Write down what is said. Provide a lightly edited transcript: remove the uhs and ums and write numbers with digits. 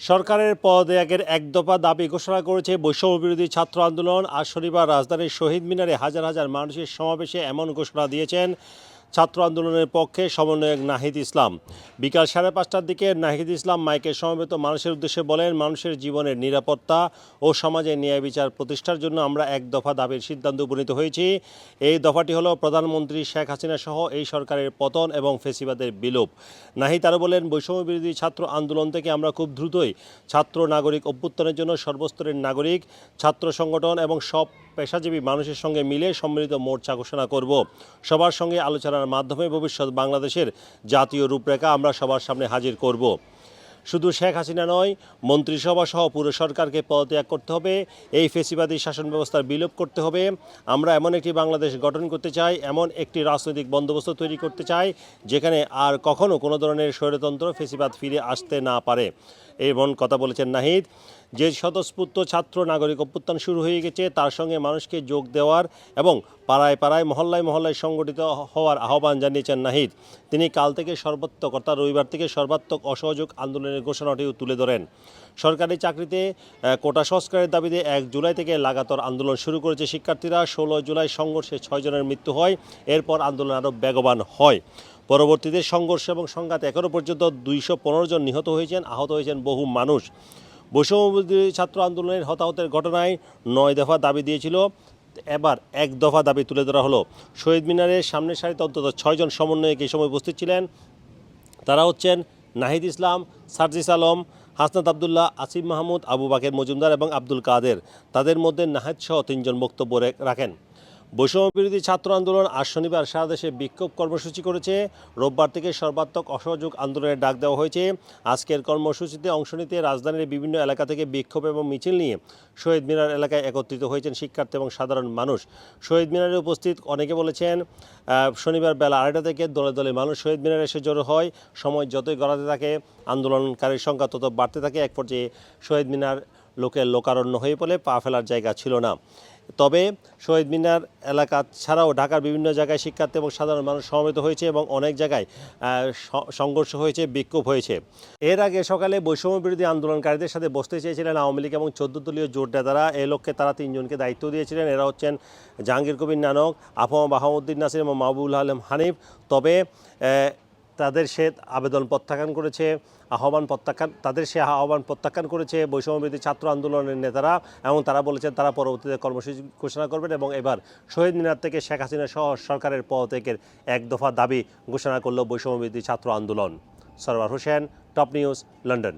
সরকারের পদত্যাগের এক দফা দাবি ঘোষণা করেছে বৈষম্যবিরোধী ছাত্র আন্দোলন। আজ শনিবার রাজধানীর শহীদ মিনারে হাজার হাজার মানুষের সমাবেশে এমন ঘোষণা দিয়েছেন ছাত্র আন্দোলনের পক্ষে সমন্বয়ক নাহিদ ইসলাম। বিকাল 5:30টার দিকে নাহিদ ইসলাম মাইকে সমবেত মানুষের উদ্দেশ্যে বলেন, মানুষের জীবনের নিরাপত্তা ও সমাজে ন্যায় বিচার প্রতিষ্ঠার জন্য আমরা এক দফা দাবির সিদ্ধান্তে উপনীত হয়েছি। এই দফাটি হলো প্রধানমন্ত্রী শেখ হাসিনা সহ এই সরকারের পতন এবং ফ্যাসিবাদের বিলোপ। নাহিদ আরও বলেন, বৈষম্যবিরোধী ছাত্র আন্দোলন থেকে আমরা খুব দ্রুতই ছাত্র নাগরিক অভ্যুত্থানের জন্য সর্বস্তরের নাগরিক, ছাত্র সংগঠন এবং সব পেশাজীবী মানুষের সঙ্গে মিলে সম্মিলিত মোর্চা ঘোষণা করব। সবার সঙ্গে আলোচনার মাধ্যমে ভবিষ্যৎ বাংলাদেশের জাতীয় রূপরেখা আমরা সবার সামনে হাজির করব। শুধু শেখ হাসিনা নয়, মন্ত্রিসভা সহ পুরো সরকারকে পদত্যাগ করতে হবে। এই ফ্যাসিবাদী শাসন ব্যবস্থার বিলোপ করতে হবে। আমরা এমন একটি বাংলাদেশ গঠন করতে চাই, এমন একটি রাজনৈতিক বন্দোবস্ত তৈরি করতে চাই যেখানে আর কখনো কোনো ধরনের স্বৈরতন্ত্র ফ্যাসিবাদ ফিরে আসতে না পারে। এমন কথা বলেছেন নাহিদ। যে স্বতঃস্ফূর্ত ছাত্র নাগরিক অভ্যুত্থান শুরু হয়ে গেছে তার সঙ্গে মানুষকে যোগ দেওয়ার এবং পাড়ায় পাড়ায় মহল্লায় মহল্লায় সংগঠিত হওয়ার আহ্বান জানিয়েছেন নাহিদ। তিনি কাল থেকে সর্বাত্মক অর্থাৎ রবিবার থেকে সর্বাত্মক অসহযোগ আন্দোলনের ঘোষণাটিও তুলে ধরেন। সরকারি চাকরিতে কোটা সংস্কারের দাবিতে 1 জুলাই থেকে লাগাতার আন্দোলন শুরু করেছে শিক্ষার্থীরা। 16 জুলাই সংঘর্ষে 6 জনের মৃত্যু হয়। এরপর আন্দোলন আরও বেগবান হয়। পরবর্তীতে সংঘর্ষ এবং সংঘাত এখনও পর্যন্ত 215 জন নিহত হয়েছেন, আহত হয়েছেন বহু মানুষ। বৈষম্যবিরোধী ছাত্র আন্দোলনের হতাহতের ঘটনায় 9 দফা দাবি দিয়েছিল, এবার 1 দফা দাবি তুলে ধরা হলো। শহীদ মিনারের সামনের সারিতে অন্তত 6 জন সমন্বয়ক এই সময় উপস্থিত ছিলেন। তারা হচ্ছেন নাহিদ ইসলাম, সার্জিস আলম, হাসনাত আবদুল্লাহ, আসিফ মাহমুদ, আবু বাকের মজুমদার এবং আব্দুল কাদের। তাদের মধ্যে নাহিদ সহ 3 জন বক্তব্য রাখেন। বৈষম্যবিরোধী ছাত্র আন্দোলন আজ শনিবার সারা দেশে বিক্ষোভ কর্মসূচি করেছে। রোববার থেকে সর্বাত্মক অসহযোগ আন্দোলনের ডাক দেওয়া হয়েছে। আজকের কর্মসূচিতে অংশ নিতে রাজধানীর বিভিন্ন এলাকা থেকে বিক্ষোভ এবং মিছিল নিয়ে শহীদ মিনার এলাকায় একত্রিত হয়েছেন শিক্ষার্থী এবং সাধারণ মানুষ। শহীদ মিনারে উপস্থিত অনেকে বলেছেন, শনিবার বেলা 2:30 থেকে দলে দলে মানুষ শহীদ মিনারে এসে জড়ো হয়। সময় যতই গড়াতে থাকে আন্দোলনকারীর সংখ্যা তত বাড়তে থাকে। এক পর্যায়ে শহীদ মিনার লোকের লোকারণ্য হয়ে পড়ে পা ফেলার জায়গা ছিল না। তবে শহীদ মিনার এলাকা ছাড়াও ঢাকার বিভিন্ন জায়গায় শিক্ষার্থী এবং সাধারণ মানুষ সমবেত হয়েছে এবং অনেক জায়গায় সংঘর্ষ হয়েছে, বিক্ষোভ হয়েছে। এর আগে সকালে বৈষম্যবিরোধী আন্দোলনকারীদের সাথে বসতে চেয়েছিলেন আওয়ামী লীগ এবং 14 দলীয় জোট নেতারা। এই লক্ষ্যে তারা 3 জনকে দায়িত্ব দিয়েছিলেন। এরা হচ্ছেন জাহাঙ্গীর কবির নানক, আফম বাহাউদ্দিন নাসির এবং মাহবুবুল আলম হানিফ। তবে তাদের সে আবেদন প্রত্যাখ্যান করেছে, তাদের সে আহ্বান প্রত্যাখ্যান করেছে বৈষম্যবিরোধী ছাত্র আন্দোলনের নেতারা এবং তারা বলেছেন তারা পরবর্তীতে কর্মসূচি ঘোষণা করবেন এবং এবার শহীদ মিনার থেকে শেখ হাসিনা সহ সরকারের পদত্যাগের 1 দফা দাবি ঘোষণা করল বৈষম্যবিরোধী ছাত্র আন্দোলন। Sarwar Hossain, top news, London.